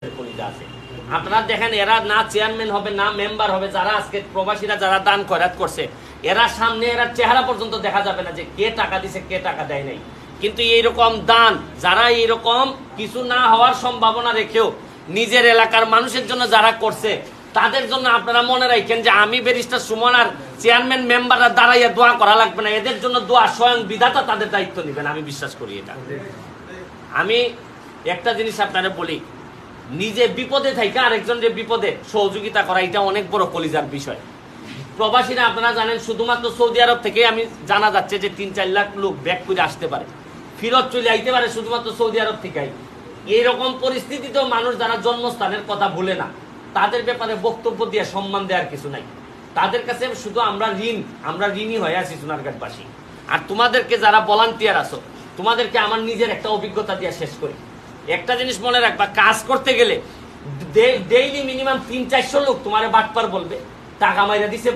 আছে। আপনারা দেখেন এরা না চেয়ারম্যান হবে না মেম্বার হবে, যারা আজকে প্রবাসীরা যারা দান খয়রাত করছে এরা সামনে এরা চেহারা পর্যন্ত দেখা যাবে না যে কে টাকা দিছে কে টাকা দেয় নাই। কিন্তু এইরকম দান যারা এইরকম কিছু না হওয়ার সম্ভাবনা রেখেও নিজের এলাকার মানুষের জন্য যারা করছে তাদের জন্য আপনারা মনে রাখেন যে আমি ব্যারিস্টার সুমন আর চেয়ারম্যান মেম্বাররা দাঁড়াইয়া দোয়া করা লাগবে না, এদের জন্য দোয়া স্বয়ং বিধাতা তাদের দায়িত্ব নেবেন, আমি বিশ্বাস করি এটা। আমি একটা জিনিস আপনারা বলি, নিজে বিপদে থাইকা আরেকজনের বিপদে সহযোগিতা করা এটা অনেক বড় কলিজার বিষয়। প্রবাসীরা আপনারা জানেন শুধুমাত্র সৌদি আরব থেকে আমি জানা যাচ্ছে যে ৩-৪ লাখ লোক ব্যাক করে আসতে পারে, ফিরত চলে আইতে পারে শুধুমাত্র সৌদি আরব থেকেই। এইরকম পরিস্থিতিতেও মানুষ যারা জন্মস্থানের কথা ভুলে না, তাদের ব্যাপারে বক্তব্য দিয়ে সম্মান দেওয়ার কিছু নাই। তাদের কাছে শুধু আমরা ঋণী হয়ে আছি সোনারঘাটবাসী। আর তোমাদেরকে যারা ভলান্টিয়ার আছো তোমাদেরকে আমার নিজের একটা অভিজ্ঞতা দিয়ে শেষ করি। একটা জিনিস মনে রাখবা, কাজ করতে গেলে ডেইলি মিনিমাম ৩-৪০০ লোক তোমার বাটপার বলবে, টাকা মাইরা দিছে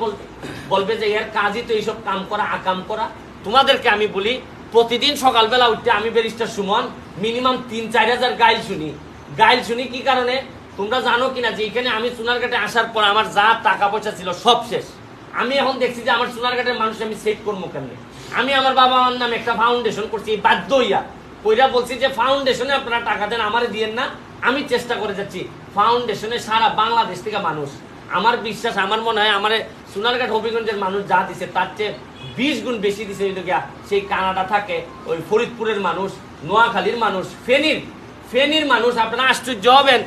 বলবে যে এর কাজই তো এইসব কাম করা আকাম করা। তোমাদেরকে আমি বলি প্রতিদিন সকালবেলা উঠতে আমি ব্যারিস্টার সুমন মিনিমাম ৩-৪ হাজার গাইল শুনি। কি কারণে তোমরা জানো কিনা যে এখানে আমি সোনারঘাটে আসার পর আমার যা টাকা পয়সা ছিল সব শেষ। আমি এখন দেখছি যে আমার সোনারঘাটের মানুষ আমি সেভ করবো কেমনে। আমি আমার বাবা মার নামে একটা ফাউন্ডেশন করছি, বাধ্য হইয়া কইরা বলছি যে ফাউন্ডেশনে আপনারা টাকা দেন, আমারে দিয়েন না। আমি চেষ্টা করে যাচ্ছি ফাউন্ডেশনে সারা বাংলাদেশ থেকে মানুষ, আমার বিশ্বাস আমার মনে হয় আমার সোনারঘাট হবিগঞ্জের মানুষ যা দিছে তার চেয়ে 20 গুণ বেশি দিছে। সেই কানাডা থাকে, ওই ফরিদপুরের মানুষ, নোয়াখালীর মানুষ, ফেনীর মানুষ। আপনারা আশ্চর্য হবেন,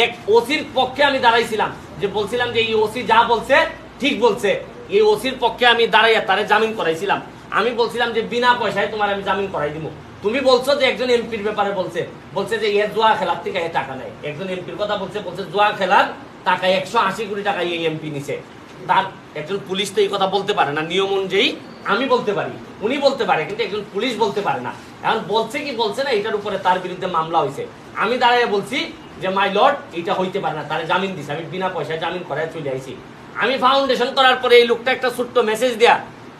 এক ওসির পক্ষে আমি দাঁড়াইছিলাম, যে বলছিলাম যে এই ওসি যা বলছে ঠিক বলছে, এই ওসির পক্ষে আমি দাঁড়াইয়া তারে জামিন করাইছিলাম। আমি বলছিলাম যে বিনা পয়সায় তোমার আমি জামিন করাই দিব। তুমি বলছো যে একজন এমপির ব্যাপারে বলছে যে এর জুয়া খেলার থেকে এ টাকা নেয়। একজন এমপির কথা বলছে জুয়া খেলার টাকা 180 কোটি টাকা এই এমপি নিছে। তার একজন পুলিশ তো এই কথা বলতে পারে না, নিয়ম অনুযায়ী আমি বলতে পারি, উনি বলতে পারে, কিন্তু একজন পুলিশ বলতে পারে না। এখন বলছে কি বলছে না এটার উপরে তার বিরুদ্ধে মামলা হয়েছে। আমি দাঁড়ায় বলছি যে মাই লর্ড এটা হইতে পারে না, তারে জামিন দিছে। আমি বিনা পয়সায় জামিন করায় চলে আইছি। আমি ফাউন্ডেশন করার পরে এই লোকটা একটা ছোট্ট মেসেজ দেয়া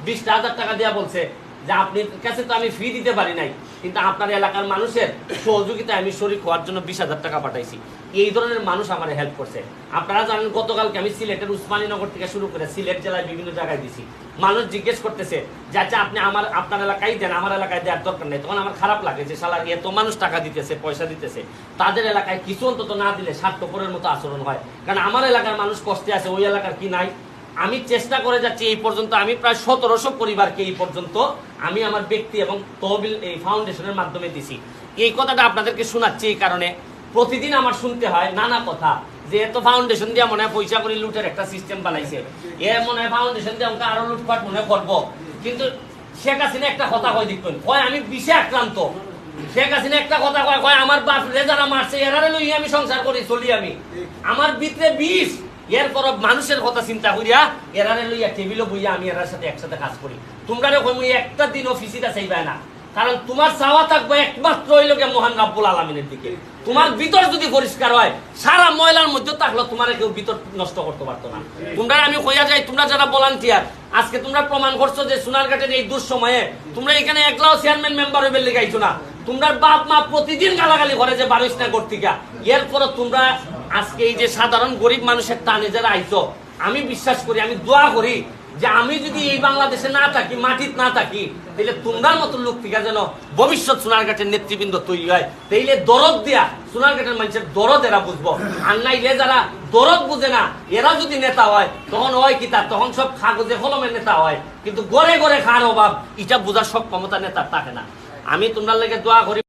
20,000 টাকা দেয়া বলছে যে আপনার কাছে তো আমি ফি দিতে পারি নাই, কিন্তু আপনার এলাকার মানুষের সহযোগিতায় আমি শরীক হওয়ার জন্য 20,000 টাকা পাঠাইছি। এই ধরনের মানুষ আমার হেল্প করছে। আপনারা জানেন গতকালকে আমি সিলেটের উসমানীনগর থেকে শুরু করে সিলেট জেলায় বিভিন্ন জায়গায় দিছি। মানুষ জিজ্ঞেস করতেছে যে আচ্ছা আপনি আপনার এলাকায় দেন, আমার এলাকায় দেওয়ার দরকার নেই। তখন আমার খারাপ লাগে যে শালা এত মানুষ টাকা দিতেছে, পয়সা দিতেছে, তাদের এলাকায় কিছু অন্তত না দিলে স্বার্থপরের মতো আচরণ হয়। কারণ আমার এলাকার মানুষ কষ্টে আছে, ওই এলাকার কি নাই। আমি চেষ্টা করে যাচ্ছি এই পর্যন্ত আমি প্রায় 1700 পরিবারকে এই পর্যন্ত আমি আমার ব্যক্তি এবং তহবিল এই ফাউন্ডেশনের মাধ্যমে দিছি। এই কথাটা আপনাদেরকে শোনাচ্ছি এই কারণে, প্রতিদিন আমার শুনতে হয় নানা কথা যে এত ফাউন্ডেশন দিয়ে মনে হয় পয়সা করে লুটের একটা সিস্টেম বানাইছে, এ মনে হয় ফাউন্ডেশন দিয়ে আমাকে আরো লুটপাট মনে করবো। কিন্তু শেখ হাসিনা একটা কথা কয় দেখবেন, কয় আমি বিষে আক্রান্ত। শেখ হাসিনা একটা কথা কয় আমার বাপ রে যারা মারছে এরারে লই আমি সংসার করি চলি, আমি আমার ভিতরে বিষ। এরপর মানুষের কথা চিন্তা করিয়া এরারে লইয়া টেবিলে বইয়া আমি এরার সাথে একসাথে কাজ করি। তোমরা রেখো একটা দিন অফিসিটা চাইবে না, কারণ তোমার চাওয়া থাকবে একমাত্র ওই লোকে মহান রাব্বুল আলামিনের দিকে। তোমার ভিতর যদি পরিষ্কার হয়, সারা ময়লার মধ্যে থাকলে তোমার কেউ ভিতর নষ্ট করতে পারতো না। তোমরা আমি কইয়া যাই, তোমরা যারা ভলান্টিয়ার আজকে তোমরা প্রমাণ করছো যে সোনারঘাটের এই দুঃসময়ে তোমরা এখানে একলাও চেয়ারম্যান মেম্বার হইবে লেগাইছো না। তোমরা বাপ মা প্রতিদিন গালাগালি করে যে বারিশ না কর্তিকা, এরপরও তোমরা আজকে এই যে সাধারণ গরিব মানুষের টানে যারা আইছো, আমি বিশ্বাস করি, আমি দোয়া করি যে আমি যদি এই বাংলাদেশে না থাকি, মাটিত না থাকি, তাইলে তোমরার মতো লোক থেকে যেন ভবিষ্যৎ সোনারঘাটের নেতৃবৃন্দ তৈরি হয়। তাইলে দরদ দিয়া সোনারঘাটের মানুষের দরদ এরা বুঝবো। আর নাইলে যারা দরদ বুঝে না এরা যদি নেতা হয় তখন হয় কি, তার তখন সব কাগজে কলমের নেতা হয়, কিন্তু গড়ে গড়ে খাওয়ার অভাব এটা বোঝার সব ক্ষমতা নেতার থাকে না। আমি তোমরা লেগে দোয়া করি।